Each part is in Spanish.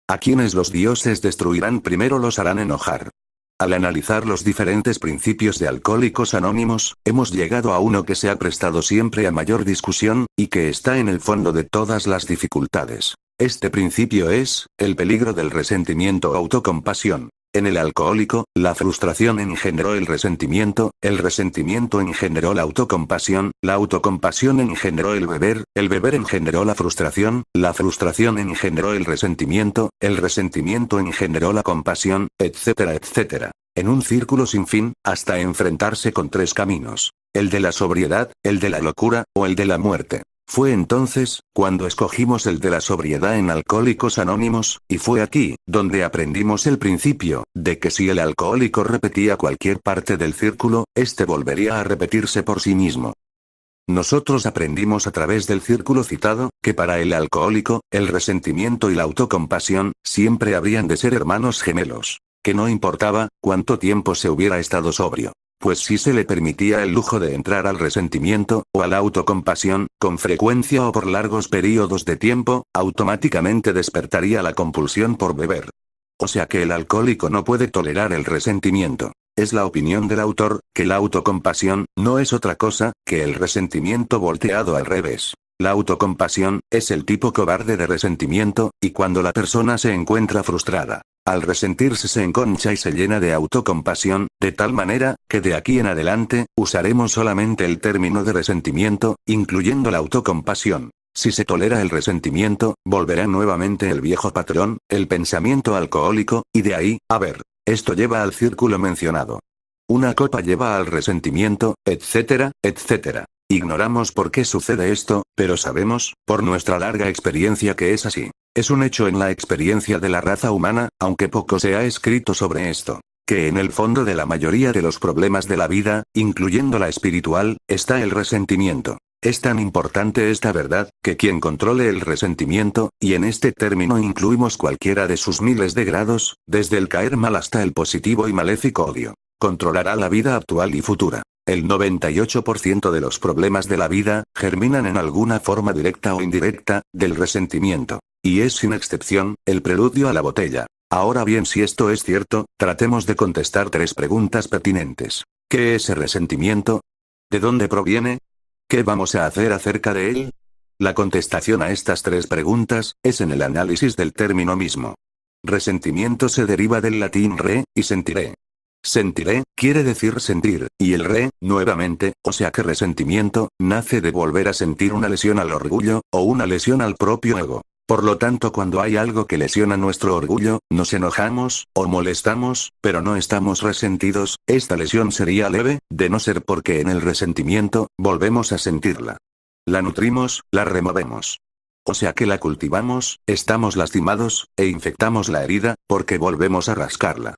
A quienes los dioses destruirán primero los harán enojar. Al analizar los diferentes principios de Alcohólicos Anónimos, hemos llegado a uno que se ha prestado siempre a mayor discusión, y que está en el fondo de todas las dificultades. Este principio es, el peligro del resentimiento o autocompasión. En el alcohólico, la frustración engendró el resentimiento engendró la autocompasión engendró el beber engendró la frustración engendró el resentimiento engendró la compasión, etcétera, etcétera. En un círculo sin fin, hasta enfrentarse con tres caminos: el de la sobriedad, el de la locura, o el de la muerte. Fue entonces, cuando escogimos el de la sobriedad en Alcohólicos Anónimos, y fue aquí, donde aprendimos el principio, de que si el alcohólico repetía cualquier parte del círculo, este volvería a repetirse por sí mismo. Nosotros aprendimos a través del círculo citado, que para el alcohólico, el resentimiento y la autocompasión, siempre habrían de ser hermanos gemelos. Que no importaba, cuánto tiempo se hubiera estado sobrio. Pues si se le permitía el lujo de entrar al resentimiento, o a la autocompasión, con frecuencia o por largos periodos de tiempo, automáticamente despertaría la compulsión por beber. O sea que el alcohólico no puede tolerar el resentimiento. Es la opinión del autor, que la autocompasión, no es otra cosa, que el resentimiento volteado al revés. La autocompasión, es el tipo cobarde de resentimiento, y cuando la persona se encuentra frustrada, al resentirse se enconcha y se llena de autocompasión, de tal manera, que de aquí en adelante, usaremos solamente el término de resentimiento, incluyendo la autocompasión. Si se tolera el resentimiento, volverá nuevamente el viejo patrón, el pensamiento alcohólico, y de ahí, esto lleva al círculo mencionado. Una copa lleva al resentimiento, etcétera, etcétera. Ignoramos por qué sucede esto, pero sabemos, por nuestra larga experiencia, que es así. Es un hecho en la experiencia de la raza humana, aunque poco se ha escrito sobre esto, que en el fondo de la mayoría de los problemas de la vida, incluyendo la espiritual, está el resentimiento. Es tan importante esta verdad, que quien controle el resentimiento, y en este término incluimos cualquiera de sus miles de grados, desde el caer mal hasta el positivo y maléfico odio, controlará la vida actual y futura. El 98% de los problemas de la vida, germinan en alguna forma directa o indirecta, del resentimiento. Y es sin excepción, el preludio a la botella. Ahora bien, si esto es cierto, tratemos de contestar tres preguntas pertinentes. ¿Qué es el resentimiento? ¿De dónde proviene? ¿Qué vamos a hacer acerca de él? La contestación a estas tres preguntas, es en el análisis del término mismo. Resentimiento se deriva del latín re, y sentiré. Sentiré, quiere decir sentir, y el re, nuevamente, o sea que resentimiento, nace de volver a sentir una lesión al orgullo, o una lesión al propio ego. Por lo tanto, cuando hay algo que lesiona nuestro orgullo, nos enojamos, o molestamos, pero no estamos resentidos. Esta lesión sería leve, de no ser porque en el resentimiento, volvemos a sentirla. La nutrimos, la removemos. O sea que la cultivamos, estamos lastimados, e infectamos la herida, porque volvemos a rascarla.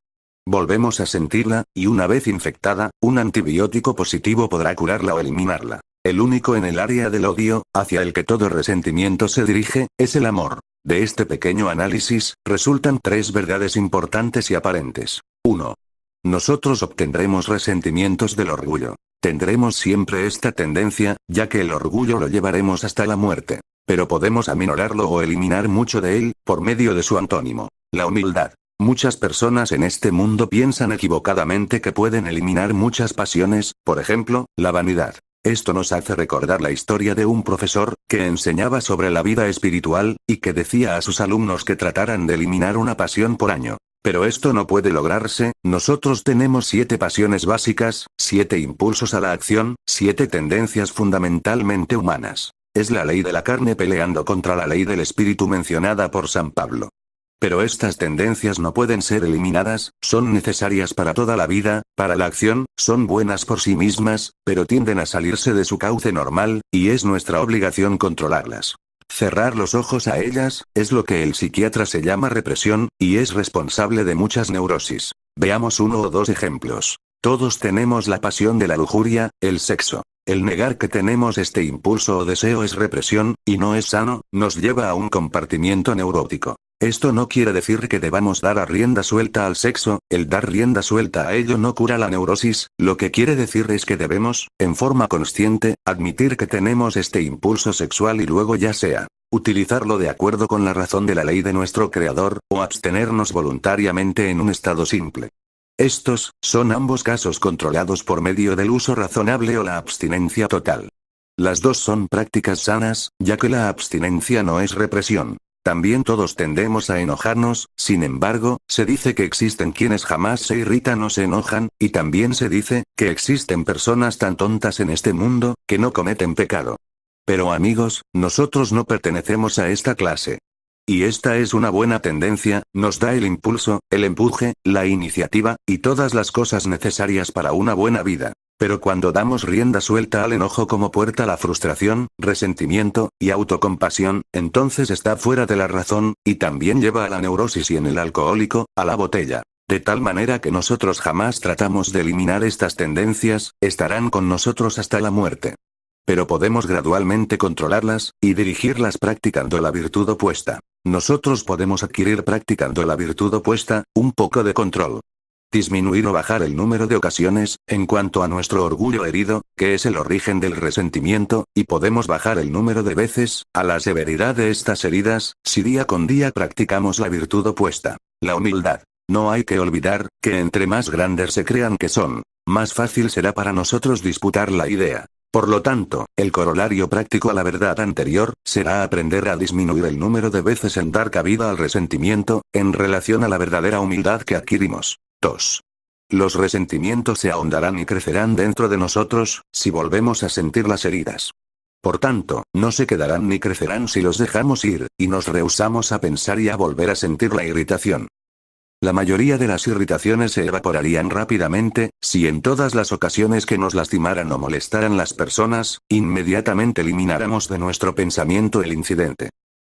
Volvemos a sentirla, y una vez infectada, un antibiótico positivo podrá curarla o eliminarla. El único en el área del odio, hacia el que todo resentimiento se dirige, es el amor. De este pequeño análisis, resultan tres verdades importantes y aparentes. 1. Nosotros obtendremos resentimientos del orgullo. Tendremos siempre esta tendencia, ya que el orgullo lo llevaremos hasta la muerte. Pero podemos aminorarlo o eliminar mucho de él, por medio de su antónimo, la humildad. Muchas personas en este mundo piensan equivocadamente que pueden eliminar muchas pasiones, por ejemplo, la vanidad. Esto nos hace recordar la historia de un profesor, que enseñaba sobre la vida espiritual, y que decía a sus alumnos que trataran de eliminar una pasión por año. Pero esto no puede lograrse. Nosotros tenemos 7 pasiones básicas, 7 impulsos a la acción, 7 tendencias fundamentalmente humanas. Es la ley de la carne peleando contra la ley del espíritu mencionada por San Pablo. Pero estas tendencias no pueden ser eliminadas, son necesarias para toda la vida, para la acción, son buenas por sí mismas, pero tienden a salirse de su cauce normal, y es nuestra obligación controlarlas. Cerrar los ojos a ellas, es lo que el psiquiatra se llama represión, y es responsable de muchas neurosis. Veamos 1 o 2 ejemplos. Todos tenemos la pasión de la lujuria, el sexo. El negar que tenemos este impulso o deseo es represión, y no es sano, nos lleva a un compartimiento neurótico. Esto no quiere decir que debamos dar a rienda suelta al sexo, el dar rienda suelta a ello no cura la neurosis, lo que quiere decir es que debemos, en forma consciente, admitir que tenemos este impulso sexual y luego ya sea utilizarlo de acuerdo con la razón de la ley de nuestro creador, o abstenernos voluntariamente en un estado simple. Estos, son ambos casos controlados por medio del uso razonable o la abstinencia total. Las dos son prácticas sanas, ya que la abstinencia no es represión. También todos tendemos a enojarnos, sin embargo, se dice que existen quienes jamás se irritan o se enojan, y también se dice, que existen personas tan tontas en este mundo, que no cometen pecado. Pero amigos, nosotros no pertenecemos a esta clase. Y esta es una buena tendencia, nos da el impulso, el empuje, la iniciativa, y todas las cosas necesarias para una buena vida. Pero cuando damos rienda suelta al enojo como puerta a la frustración, resentimiento, y autocompasión, entonces está fuera de la razón, y también lleva a la neurosis y en el alcohólico, a la botella. De tal manera que nosotros jamás tratamos de eliminar estas tendencias, estarán con nosotros hasta la muerte. Pero podemos gradualmente controlarlas, y dirigirlas practicando la virtud opuesta. Nosotros podemos adquirir practicando la virtud opuesta, un poco de control. Disminuir o bajar el número de ocasiones, en cuanto a nuestro orgullo herido, que es el origen del resentimiento, y podemos bajar el número de veces, a la severidad de estas heridas, si día con día practicamos la virtud opuesta, la humildad. No hay que olvidar, que entre más grandes se crean que son, más fácil será para nosotros disputar la idea. Por lo tanto, el corolario práctico a la verdad anterior, será aprender a disminuir el número de veces en dar cabida al resentimiento, en relación a la verdadera humildad que adquirimos. 2. Los resentimientos se ahondarán y crecerán dentro de nosotros, si volvemos a sentir las heridas. Por tanto, no se quedarán ni crecerán si los dejamos ir, y nos rehusamos a pensar y a volver a sentir la irritación. La mayoría de las irritaciones se evaporarían rápidamente, si en todas las ocasiones que nos lastimaran o molestaran las personas, inmediatamente elimináramos de nuestro pensamiento el incidente.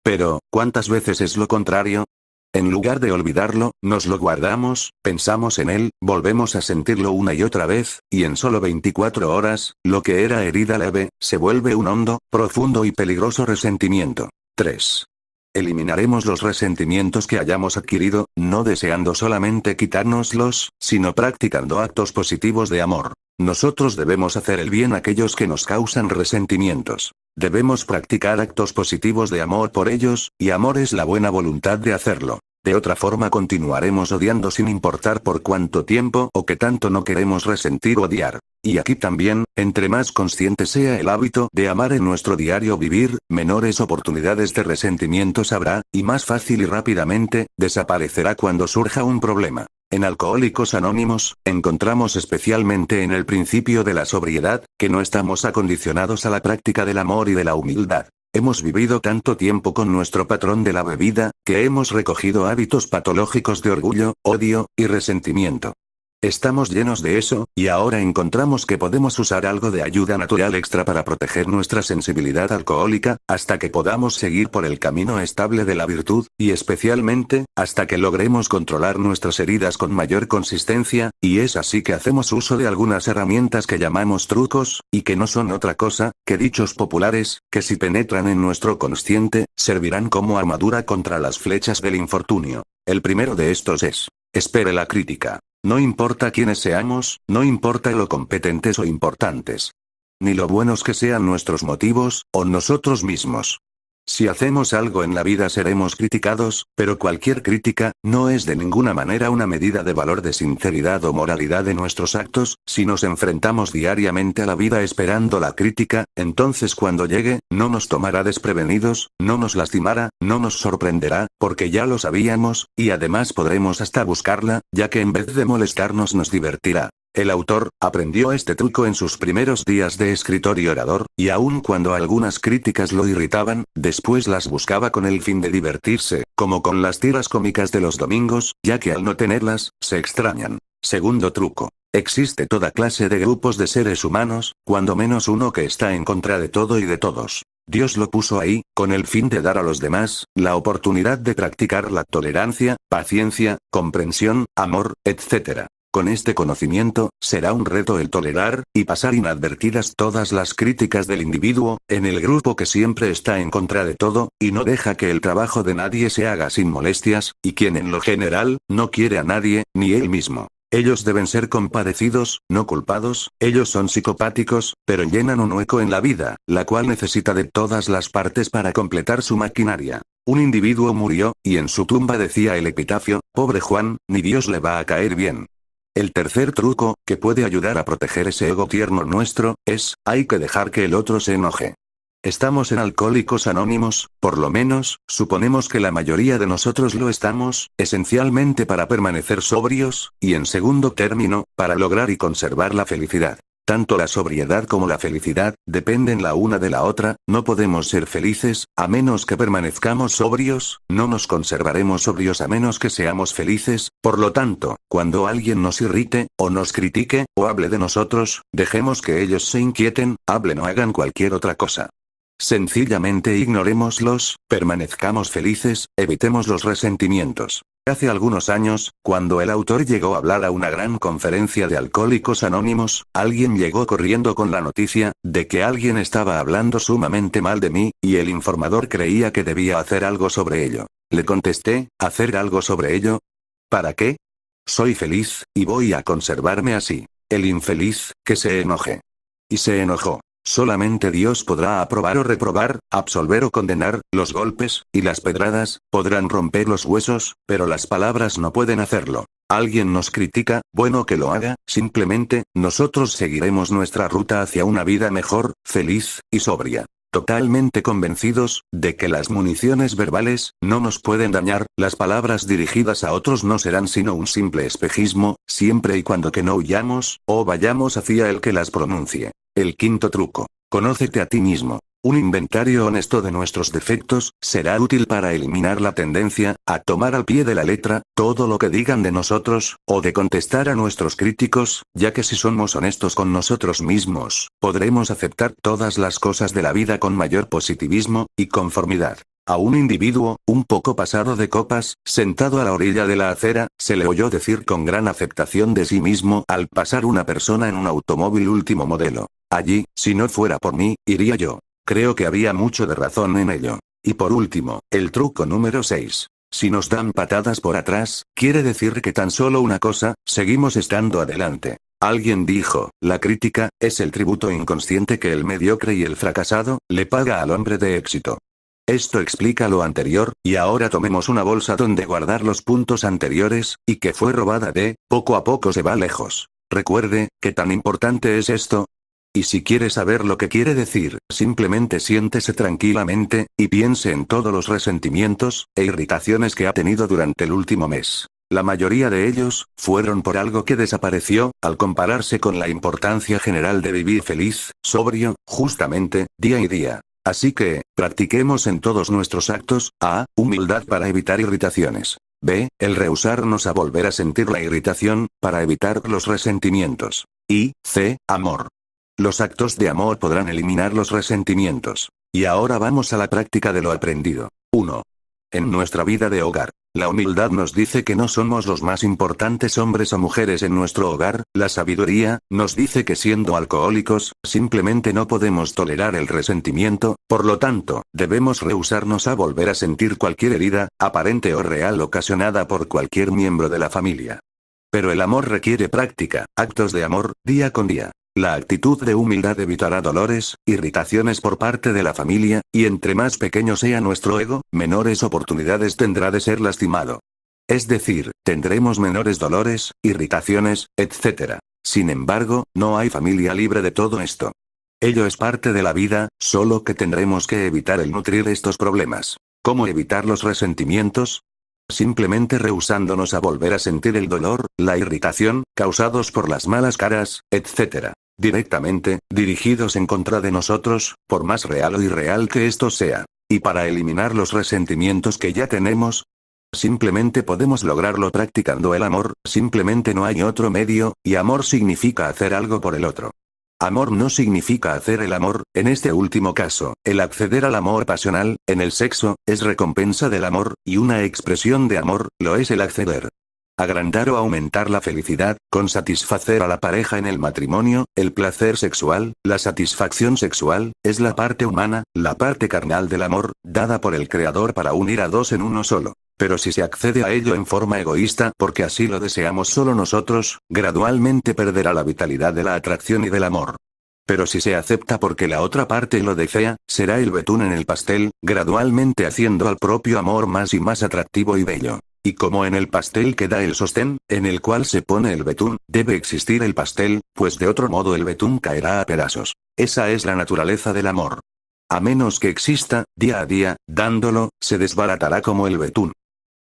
Pero, ¿cuántas veces es lo contrario? En lugar de olvidarlo, nos lo guardamos, pensamos en él, volvemos a sentirlo una y otra vez, y en solo 24 horas, lo que era herida leve, se vuelve un hondo, profundo y peligroso resentimiento. 3. Eliminaremos los resentimientos que hayamos adquirido, no deseando solamente quitárnoslos, sino practicando actos positivos de amor. Nosotros debemos hacer el bien a aquellos que nos causan resentimientos. Debemos practicar actos positivos de amor por ellos, y amor es la buena voluntad de hacerlo. De otra forma continuaremos odiando sin importar por cuánto tiempo o que tanto no queremos resentir o odiar. Y aquí también, entre más consciente sea el hábito de amar en nuestro diario vivir, menores oportunidades de resentimientos habrá, y más fácil y rápidamente, desaparecerá cuando surja un problema. En Alcohólicos Anónimos, encontramos especialmente en el principio de la sobriedad, que no estamos acondicionados a la práctica del amor y de la humildad. Hemos vivido tanto tiempo con nuestro patrón de la bebida, que hemos recogido hábitos patológicos de orgullo, odio, y resentimiento. Estamos llenos de eso, y ahora encontramos que podemos usar algo de ayuda natural extra para proteger nuestra sensibilidad alcohólica, hasta que podamos seguir por el camino estable de la virtud, y especialmente, hasta que logremos controlar nuestras heridas con mayor consistencia, y es así que hacemos uso de algunas herramientas que llamamos trucos, y que no son otra cosa, que dichos populares, que si penetran en nuestro consciente, servirán como armadura contra las flechas del infortunio. El primero de estos es: espere la crítica. No importa quiénes seamos, no importa lo competentes o importantes. Ni lo buenos que sean nuestros motivos, o nosotros mismos. Si hacemos algo en la vida seremos criticados, pero cualquier crítica, no es de ninguna manera una medida de valor de sinceridad o moralidad de nuestros actos. Si nos enfrentamos diariamente a la vida esperando la crítica, entonces cuando llegue, no nos tomará desprevenidos, no nos lastimará, no nos sorprenderá, porque ya lo sabíamos, y además podremos hasta buscarla, ya que en vez de molestarnos nos divertirá. El autor aprendió este truco en sus primeros días de escritor y orador, y aun cuando algunas críticas lo irritaban, después las buscaba con el fin de divertirse, como con las tiras cómicas de los domingos, ya que al no tenerlas, se extrañan. Segundo truco. Existe toda clase de grupos de seres humanos, cuando menos uno que está en contra de todo y de todos. Dios lo puso ahí, con el fin de dar a los demás, la oportunidad de practicar la tolerancia, paciencia, comprensión, amor, etc. Con este conocimiento, será un reto el tolerar, y pasar inadvertidas todas las críticas del individuo, en el grupo que siempre está en contra de todo, y no deja que el trabajo de nadie se haga sin molestias, y quien en lo general, no quiere a nadie, ni él mismo. Ellos deben ser compadecidos, no culpados, ellos son psicopáticos, pero llenan un hueco en la vida, la cual necesita de todas las partes para completar su maquinaria. Un individuo murió, y en su tumba decía el epitafio, pobre Juan, ni Dios le va a caer bien. El tercer truco, que puede ayudar a proteger ese ego tierno nuestro, es, hay que dejar que el otro se enoje. Estamos en Alcohólicos Anónimos, por lo menos, suponemos que la mayoría de nosotros lo estamos, esencialmente para permanecer sobrios, y en segundo término, para lograr y conservar la felicidad. Tanto la sobriedad como la felicidad, dependen la una de la otra, no podemos ser felices, a menos que permanezcamos sobrios, no nos conservaremos sobrios a menos que seamos felices, por lo tanto, cuando alguien nos irrite, o nos critique, o hable de nosotros, dejemos que ellos se inquieten, hablen o hagan cualquier otra cosa. Sencillamente ignorémoslos, permanezcamos felices, evitemos los resentimientos. Hace algunos años, cuando el autor llegó a hablar a una gran conferencia de Alcohólicos Anónimos, alguien llegó corriendo con la noticia, de que alguien estaba hablando sumamente mal de mí, y el informador creía que debía hacer algo sobre ello. Le contesté, ¿hacer algo sobre ello? ¿Para qué? Soy feliz, y voy a conservarme así. El infeliz, que se enoje. Y se enojó. Solamente Dios podrá aprobar o reprobar, absolver o condenar, los golpes, y las pedradas, podrán romper los huesos, pero las palabras no pueden hacerlo. Alguien nos critica, bueno que lo haga, simplemente, nosotros seguiremos nuestra ruta hacia una vida mejor, feliz, y sobria. Totalmente convencidos, de que las municiones verbales, no nos pueden dañar, las palabras dirigidas a otros no serán sino un simple espejismo, siempre y cuando que no huyamos, o vayamos hacia el que las pronuncie. El quinto truco. Conócete a ti mismo. Un inventario honesto de nuestros defectos, será útil para eliminar la tendencia, a tomar al pie de la letra, todo lo que digan de nosotros, o de contestar a nuestros críticos, ya que si somos honestos con nosotros mismos, podremos aceptar todas las cosas de la vida con mayor positivismo, y conformidad. A un individuo, un poco pasado de copas, sentado a la orilla de la acera, se le oyó decir con gran aceptación de sí mismo al pasar una persona en un automóvil último modelo. Allí, si no fuera por mí, iría yo. Creo que había mucho de razón en ello. Y por último, el truco número 6. Si nos dan patadas por atrás, quiere decir que tan solo una cosa, seguimos estando adelante. Alguien dijo, la crítica, es el tributo inconsciente que el mediocre y el fracasado, le paga al hombre de éxito. Esto explica lo anterior, y ahora tomemos una bolsa donde guardar los puntos anteriores, y que fue robada poco a poco se va lejos. Recuerde, ¿qué tan importante es esto? Y si quiere saber lo que quiere decir, simplemente siéntese tranquilamente, y piense en todos los resentimientos, e irritaciones que ha tenido durante el último mes. La mayoría de ellos, fueron por algo que desapareció, al compararse con la importancia general de vivir feliz, sobrio, justamente, día y día. Así que, practiquemos en todos nuestros actos, a. Humildad para evitar irritaciones. B. El rehusarnos a volver a sentir la irritación, para evitar los resentimientos. Y. C. Amor. Los actos de amor podrán eliminar los resentimientos. Y ahora vamos a la práctica de lo aprendido. 1. En nuestra vida de hogar, la humildad nos dice que no somos los más importantes hombres o mujeres en nuestro hogar, la sabiduría, nos dice que siendo alcohólicos, simplemente no podemos tolerar el resentimiento, por lo tanto, debemos rehusarnos a volver a sentir cualquier herida, aparente o real ocasionada por cualquier miembro de la familia. Pero el amor requiere práctica, actos de amor, día con día. La actitud de humildad evitará dolores, irritaciones por parte de la familia, y entre más pequeño sea nuestro ego, menores oportunidades tendrá de ser lastimado. Es decir, tendremos menores dolores, irritaciones, etc. Sin embargo, no hay familia libre de todo esto. Ello es parte de la vida, solo que tendremos que evitar el nutrir estos problemas. ¿Cómo evitar los resentimientos? Simplemente rehusándonos a volver a sentir el dolor, la irritación, causados por las malas caras, etc. Directamente, dirigidos en contra de nosotros, por más real o irreal que esto sea. Y para eliminar los resentimientos que ya tenemos, simplemente podemos lograrlo practicando el amor, simplemente no hay otro medio, y amor significa hacer algo por el otro. Amor no significa hacer el amor, en este último caso, el acceder al amor pasional, en el sexo, es recompensa del amor, y una expresión de amor, lo es el acceder. agrandar o aumentar la felicidad, con satisfacer a la pareja en el matrimonio, el placer sexual, la satisfacción sexual, es la parte humana, la parte carnal del amor, dada por el Creador para unir a dos en uno solo. Pero si se accede a ello en forma egoísta porque así lo deseamos solo nosotros, gradualmente perderá la vitalidad de la atracción y del amor. Pero si se acepta porque la otra parte lo desea, será el betún en el pastel, gradualmente haciendo al propio amor más y más atractivo y bello. Y como en el pastel queda el sostén, en el cual se pone el betún, debe existir el pastel, pues de otro modo el betún caerá a pedazos. Esa es la naturaleza del amor. A menos que exista, día a día, dándolo, se desbaratará como el betún.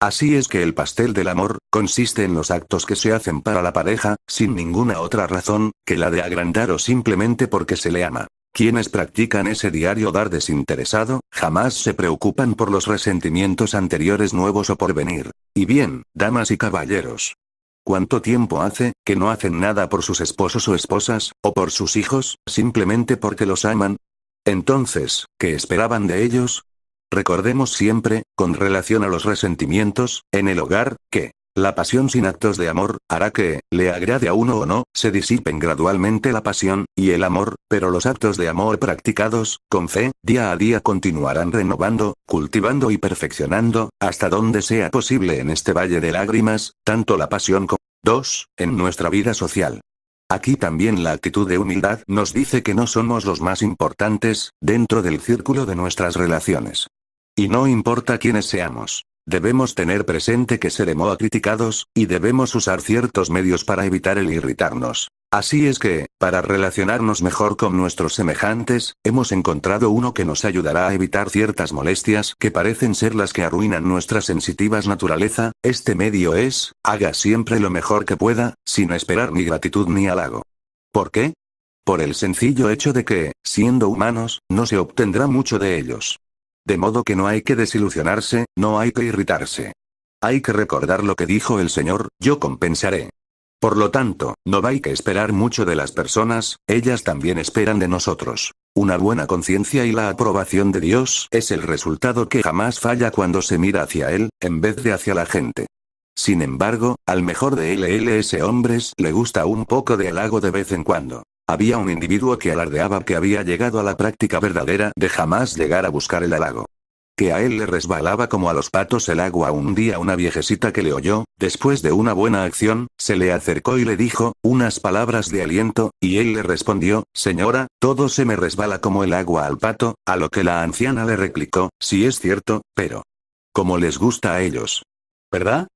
Así es que el pastel del amor, consiste en los actos que se hacen para la pareja, sin ninguna otra razón, que la de agrandar o simplemente porque se le ama. Quienes practican ese diario dar desinteresado, jamás se preocupan por los resentimientos anteriores nuevos o por venir. Y bien, damas y caballeros. ¿Cuánto tiempo hace, que no hacen nada por sus esposos o esposas, o por sus hijos, simplemente porque los aman? Entonces, ¿qué esperaban de ellos? Recordemos siempre, con relación a los resentimientos, en el hogar, que la pasión sin actos de amor, hará que, le agrade a uno o no, se disipen gradualmente la pasión, y el amor, pero los actos de amor practicados, con fe, día a día continuarán renovando, cultivando y perfeccionando, hasta donde sea posible en este valle de lágrimas, tanto la pasión como 2, en nuestra vida social. Aquí también la actitud de humildad nos dice que no somos los más importantes, dentro del círculo de nuestras relaciones. Y no importa quiénes seamos. Debemos tener presente que seremos criticados, y debemos usar ciertos medios para evitar el irritarnos. Así es que, para relacionarnos mejor con nuestros semejantes, hemos encontrado uno que nos ayudará a evitar ciertas molestias que parecen ser las que arruinan nuestra sensitiva naturaleza. Este medio es, haga siempre lo mejor que pueda, sin esperar ni gratitud ni halago. ¿Por qué? Por el sencillo hecho de que, siendo humanos, no se obtendrá mucho de ellos. De modo que no hay que desilusionarse, no hay que irritarse. Hay que recordar lo que dijo el Señor, yo compensaré. Por lo tanto, no hay que esperar mucho de las personas, ellas también esperan de nosotros. Una buena conciencia y la aprobación de Dios es el resultado que jamás falla cuando se mira hacia Él, en vez de hacia la gente. Sin embargo, al mejor de LLS hombres le gusta un poco de halago de vez en cuando. Había un individuo que alardeaba que había llegado a la práctica verdadera de jamás llegar a buscar el halago. Que a él le resbalaba como a los patos el agua. Un día una viejecita que le oyó, después de una buena acción, se le acercó y le dijo unas palabras de aliento, y él le respondió, señora, todo se me resbala como el agua al pato, a lo que la anciana le replicó, sí es cierto, pero ¿cómo les gusta a ellos? ¿Verdad?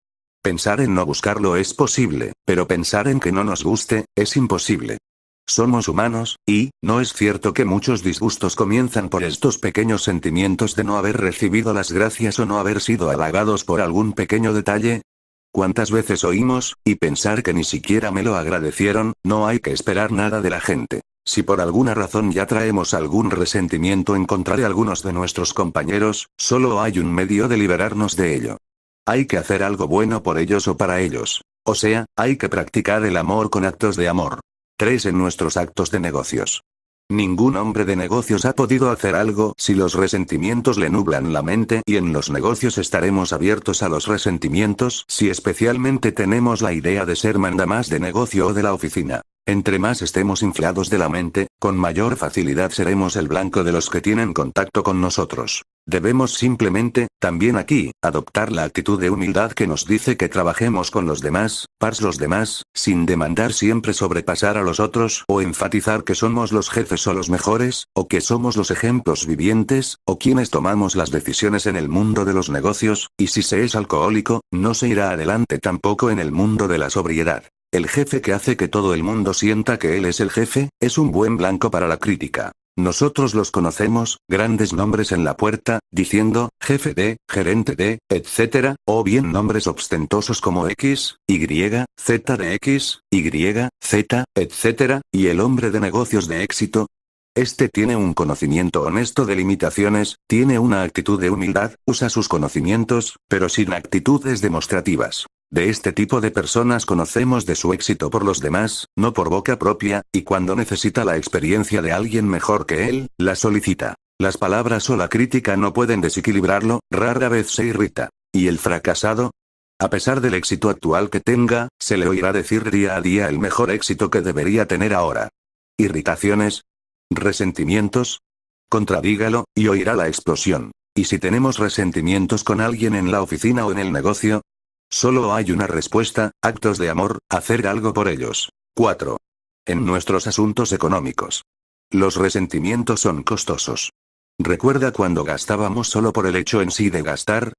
Pensar en no buscarlo es posible, pero pensar en que no nos guste, es imposible. Somos humanos, y, ¿no es cierto que muchos disgustos comienzan por estos pequeños sentimientos de no haber recibido las gracias o no haber sido halagados por algún pequeño detalle? ¿Cuántas veces oímos, y pensar que ni siquiera me lo agradecieron? No hay que esperar nada de la gente. Si por alguna razón ya traemos algún resentimiento en contra de algunos de nuestros compañeros, solo hay un medio de liberarnos de ello. Hay que hacer algo bueno por ellos o para ellos. O sea, hay que practicar el amor con actos de amor. 3. En nuestros actos de negocios. Ningún hombre de negocios ha podido hacer algo si los resentimientos le nublan la mente, y en los negocios estaremos abiertos a los resentimientos si especialmente tenemos la idea de ser mandamás de negocio o de la oficina. Entre más estemos inflados de la mente, con mayor facilidad seremos el blanco de los que tienen contacto con nosotros. Debemos simplemente, también aquí, adoptar la actitud de humildad que nos dice que trabajemos con los demás, los demás, sin demandar siempre sobrepasar a los otros o enfatizar que somos los jefes o los mejores, o que somos los ejemplos vivientes, o quienes tomamos las decisiones en el mundo de los negocios, y si se es alcohólico, no se irá adelante tampoco en el mundo de la sobriedad. El jefe que hace que todo el mundo sienta que él es el jefe, es un buen blanco para la crítica. Nosotros los conocemos, grandes nombres en la puerta, diciendo, jefe de, gerente de, etc., o bien nombres ostentosos como X, Y, Z de X, Y, Z, etc., y el hombre de negocios de éxito. Este tiene un conocimiento honesto de limitaciones, tiene una actitud de humildad, usa sus conocimientos, pero sin actitudes demostrativas. De este tipo de personas conocemos de su éxito por los demás, no por boca propia, y cuando necesita la experiencia de alguien mejor que él, la solicita. Las palabras o la crítica no pueden desequilibrarlo, rara vez se irrita. ¿Y el fracasado? A pesar del éxito actual que tenga, se le oirá decir día a día el mejor éxito que debería tener ahora. ¿Irritaciones? ¿Resentimientos? Contradígalo, y oirá la explosión. ¿Y si tenemos resentimientos con alguien en la oficina o en el negocio? Solo hay una respuesta: actos de amor, hacer algo por ellos. 4. En nuestros asuntos económicos. Los resentimientos son costosos. ¿Recuerda cuando gastábamos solo por el hecho en sí de gastar?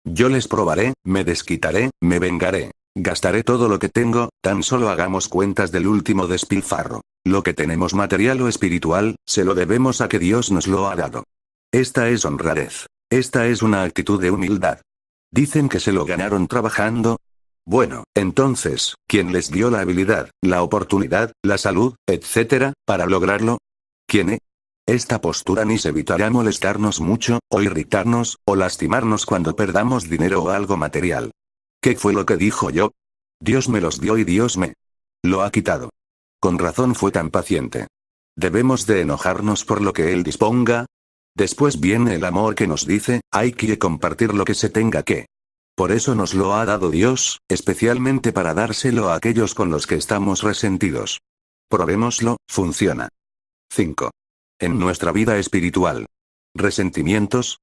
Yo les probaré, me desquitaré, me vengaré. Gastaré todo lo que tengo, tan solo hagamos cuentas del último despilfarro. Lo que tenemos material o espiritual, se lo debemos a que Dios nos lo ha dado. Esta es honradez. Esta es una actitud de humildad. Dicen que se lo ganaron trabajando. Bueno, entonces, ¿quién les dio la habilidad, la oportunidad, la salud, etcétera, para lograrlo? ¿Quién? Esta postura nos evitará molestarnos mucho, o irritarnos, o lastimarnos cuando perdamos dinero o algo material. ¿Qué fue lo que dijo yo? Dios me los dio y Dios me lo ha quitado. Con razón fue tan paciente. ¿Debemos de enojarnos por lo que Él disponga? Después viene el amor que nos dice, hay que compartir lo que se tenga que. Por eso nos lo ha dado Dios, especialmente para dárselo a aquellos con los que estamos resentidos. Probémoslo, funciona. 5. En nuestra vida espiritual. Resentimientos,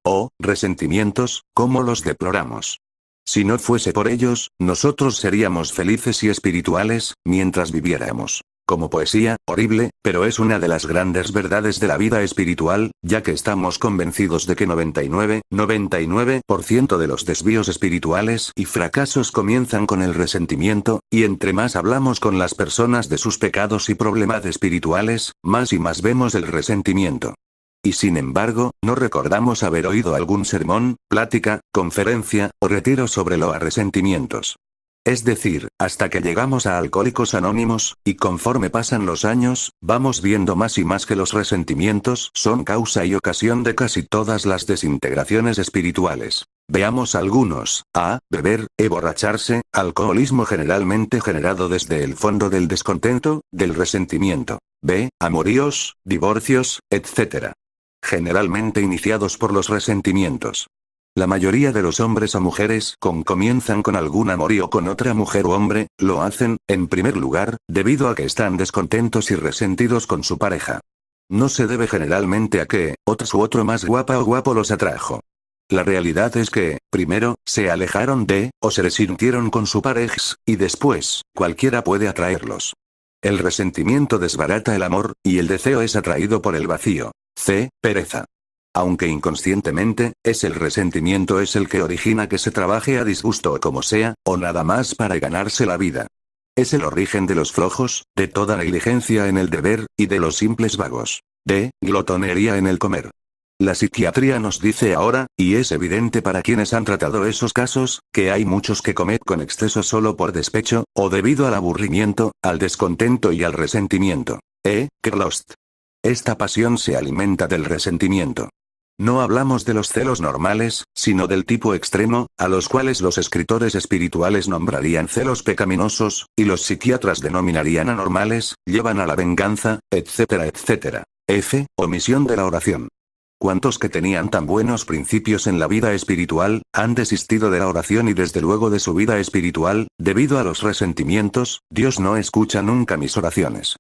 ¿cómo los deploramos? Si no fuese por ellos, nosotros seríamos felices y espirituales, mientras viviéramos. Como poesía, horrible, pero es una de las grandes verdades de la vida espiritual, ya que estamos convencidos de que 99% de los desvíos espirituales y fracasos comienzan con el resentimiento, y entre más hablamos con las personas de sus pecados y problemas espirituales, más y más vemos el resentimiento. Y sin embargo, no recordamos haber oído algún sermón, plática, conferencia, o retiro sobre los resentimientos. Es decir, hasta que llegamos a Alcohólicos Anónimos, y conforme pasan los años, vamos viendo más y más que los resentimientos son causa y ocasión de casi todas las desintegraciones espirituales. Veamos algunos: A. Beber, emborracharse, alcoholismo generalmente generado desde el fondo del descontento, del resentimiento. B. Amoríos, divorcios, etc. Generalmente iniciados por los resentimientos. La mayoría de los hombres o mujeres comienzan con algún amorío con otra mujer o hombre, lo hacen, en primer lugar, debido a que están descontentos y resentidos con su pareja. No se debe generalmente a que, otro más guapa o guapo los atrajo. La realidad es que, primero, se alejaron de, o se resintieron con su pareja, y después, cualquiera puede atraerlos. El resentimiento desbarata el amor, y el deseo es atraído por el vacío. C. Pereza. Aunque inconscientemente, es el resentimiento es el que origina que se trabaje a disgusto o como sea, o nada más para ganarse la vida. Es el origen de los flojos, de toda negligencia en el deber, y de los simples vagos. D. Glotonería en el comer. La psiquiatría nos dice ahora, y es evidente para quienes han tratado esos casos, que hay muchos que comen con exceso solo por despecho, o debido al aburrimiento, al descontento y al resentimiento. Kerlost. Esta pasión se alimenta del resentimiento. No hablamos de los celos normales, sino del tipo extremo, a los cuales los escritores espirituales nombrarían celos pecaminosos, y los psiquiatras denominarían anormales, llevan a la venganza, etcétera, etcétera. F. Omisión de la oración. ¿Cuántos que tenían tan buenos principios en la vida espiritual, han desistido de la oración y desde luego de su vida espiritual, debido a los resentimientos? Dios no escucha nunca mis oraciones.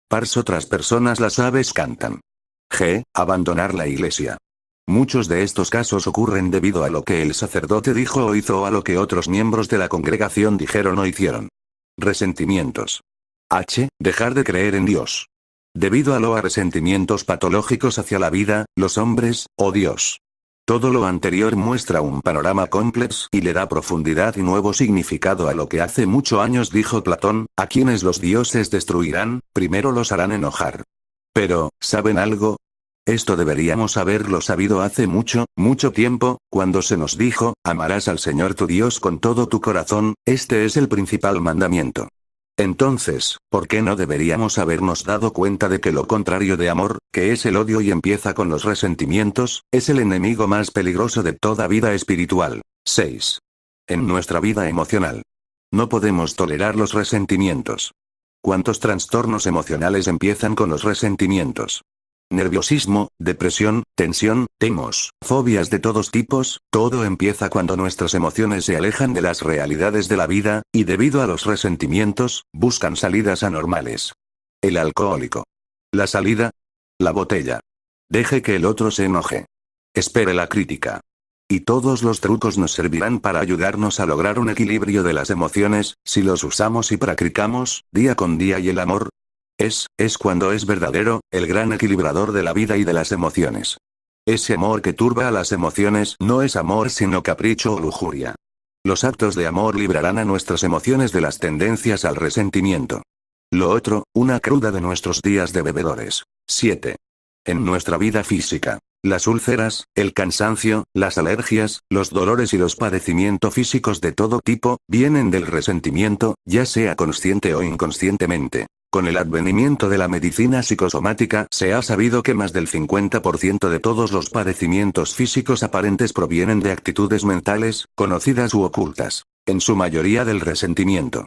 Otras personas las aves cantan. G. Abandonar la iglesia. Muchos de estos casos ocurren debido a lo que el sacerdote dijo o hizo o a lo que otros miembros de la congregación dijeron o hicieron. Resentimientos. H. Dejar de creer en Dios. Debido a los resentimientos patológicos hacia la vida, los hombres, o Dios. Todo lo anterior muestra un panorama complejo y le da profundidad y nuevo significado a lo que hace muchos años dijo Platón: a quienes los dioses destruirán, primero los harán enojar. Pero, ¿saben algo? Esto deberíamos haberlo sabido hace mucho, mucho tiempo, cuando se nos dijo: amarás al Señor tu Dios con todo tu corazón, este es el principal mandamiento. Entonces, ¿por qué no deberíamos habernos dado cuenta de que lo contrario de amor, que es el odio y empieza con los resentimientos, es el enemigo más peligroso de toda vida espiritual? 6. En nuestra vida emocional. No podemos tolerar los resentimientos. ¿Cuántos trastornos emocionales empiezan con los resentimientos? nerviosismo, depresión, tensión, temores, fobias de todos tipos, todo empieza cuando nuestras emociones se alejan de las realidades de la vida, y debido a los resentimientos, buscan salidas anormales. El alcohólico. La salida. La botella. Deje que el otro se enoje. Espere la crítica. Y todos los trucos nos servirán para ayudarnos a lograr un equilibrio de las emociones, si los usamos y practicamos, día con día. Y el amor es cuando es verdadero, el gran equilibrador de la vida y de las emociones. Ese amor que turba a las emociones no es amor sino capricho o lujuria. Los actos de amor librarán a nuestras emociones de las tendencias al resentimiento. Lo otro, una cruda de nuestros días de bebedores. 7. En nuestra vida física. Las úlceras, el cansancio, las alergias, los dolores y los padecimientos físicos de todo tipo, vienen del resentimiento, ya sea consciente o inconscientemente. Con el advenimiento de la medicina psicosomática se ha sabido que más del 50% de todos los padecimientos físicos aparentes provienen de actitudes mentales, conocidas u ocultas. En su mayoría del resentimiento.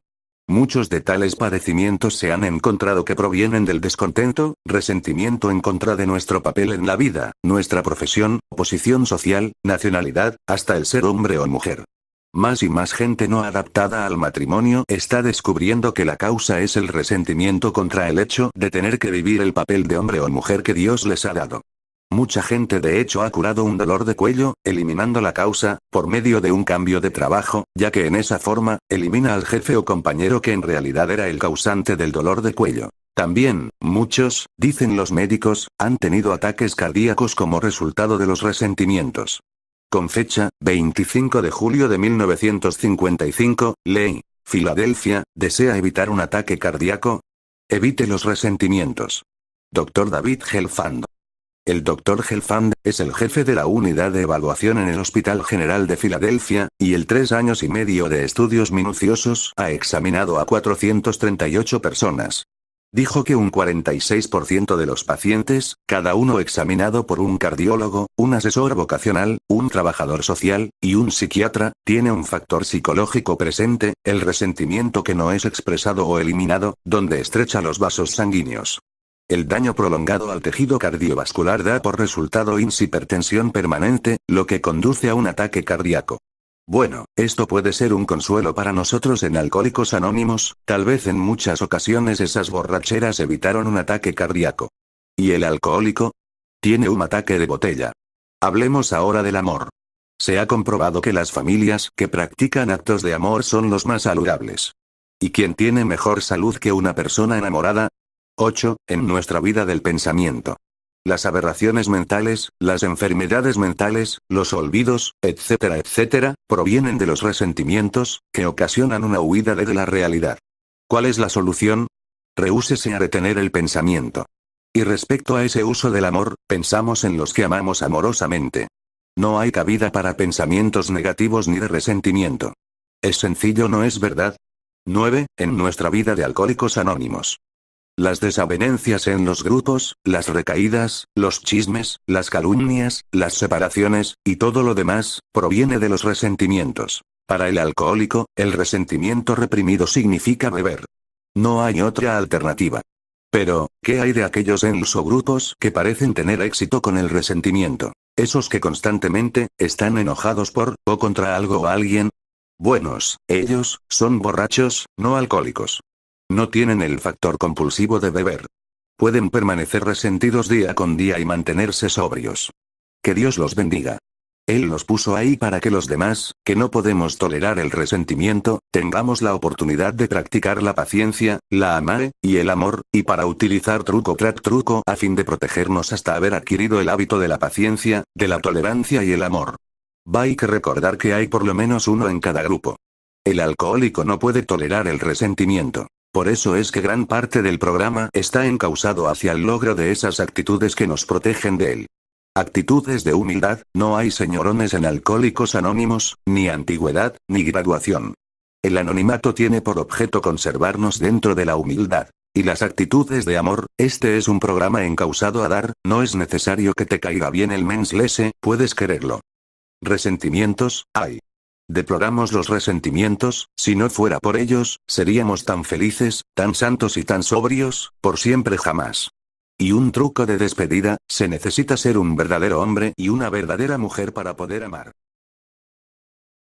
Muchos de tales padecimientos se han encontrado que provienen del descontento, resentimiento en contra de nuestro papel en la vida, nuestra profesión, posición social, nacionalidad, hasta el ser hombre o mujer. Más y más gente no adaptada al matrimonio está descubriendo que la causa es el resentimiento contra el hecho de tener que vivir el papel de hombre o mujer que Dios les ha dado. Mucha gente de hecho ha curado un dolor de cuello, eliminando la causa, por medio de un cambio de trabajo, ya que en esa forma, elimina al jefe o compañero que en realidad era el causante del dolor de cuello. También, muchos, dicen los médicos, han tenido ataques cardíacos como resultado de los resentimientos. Con fecha, 25 de julio de 1955, ley. Filadelfia, ¿desea evitar un ataque cardíaco? Evite los resentimientos. Dr. David Gelfand. El Dr. Gelfand es el jefe de la unidad de evaluación en el Hospital General de Filadelfia, y el 3 años y medio de estudios minuciosos ha examinado a 438 personas. Dijo que un 46% de los pacientes, cada uno examinado por un cardiólogo, un asesor vocacional, un trabajador social, y un psiquiatra, tiene un factor psicológico presente, el resentimiento que no es expresado o eliminado, donde estrecha los vasos sanguíneos. El daño prolongado al tejido cardiovascular da por resultado hipertensión permanente, lo que conduce a un ataque cardíaco. Bueno, esto puede ser un consuelo para nosotros en Alcohólicos Anónimos, tal vez en muchas ocasiones esas borracheras evitaron un ataque cardíaco. ¿Y el alcohólico? Tiene un ataque de botella. Hablemos ahora del amor. Se ha comprobado que las familias que practican actos de amor son los más saludables. ¿Y quién tiene mejor salud que una persona enamorada? 8. En nuestra vida del pensamiento. Las aberraciones mentales, las enfermedades mentales, los olvidos, etcétera, etcétera, provienen de los resentimientos, que ocasionan una huida de la realidad. ¿Cuál es la solución? Rehúsese a retener el pensamiento. Y respecto a ese uso del amor, pensamos en los que amamos amorosamente. No hay cabida para pensamientos negativos ni de resentimiento. ¿Es sencillo, no es verdad? 9. En nuestra vida de Alcohólicos Anónimos. Las desavenencias en los grupos, las recaídas, los chismes, las calumnias, las separaciones, y todo lo demás, proviene de los resentimientos. Para el alcohólico, el resentimiento reprimido significa beber. No hay otra alternativa. Pero, ¿qué hay de aquellos en los grupos que parecen tener éxito con el resentimiento? Esos que constantemente están enojados por o contra algo o alguien. Buenos, ellos son borrachos, no alcohólicos. No tienen el factor compulsivo de beber. Pueden permanecer resentidos día con día y mantenerse sobrios. Que Dios los bendiga. Él los puso ahí para que los demás, que no podemos tolerar el resentimiento, tengamos la oportunidad de practicar la paciencia, la amae, y el amor, y para utilizar truco tras truco a fin de protegernos hasta haber adquirido el hábito de la paciencia, de la tolerancia y el amor. Hay que recordar que hay por lo menos uno en cada grupo. El alcohólico no puede tolerar el resentimiento. Por eso es que gran parte del programa está encausado hacia el logro de esas actitudes que nos protegen de él. Actitudes de humildad, no hay señorones en Alcohólicos Anónimos, ni antigüedad, ni graduación. El anonimato tiene por objeto conservarnos dentro de la humildad. Y las actitudes de amor, este es un programa encausado a dar, no es necesario que te caiga bien el menslese, puedes quererlo. Resentimientos, hay. Deploramos los resentimientos, si no fuera por ellos, seríamos tan felices, tan santos y tan sobrios, por siempre jamás. Y un truco de despedida: se necesita ser un verdadero hombre y una verdadera mujer para poder amar.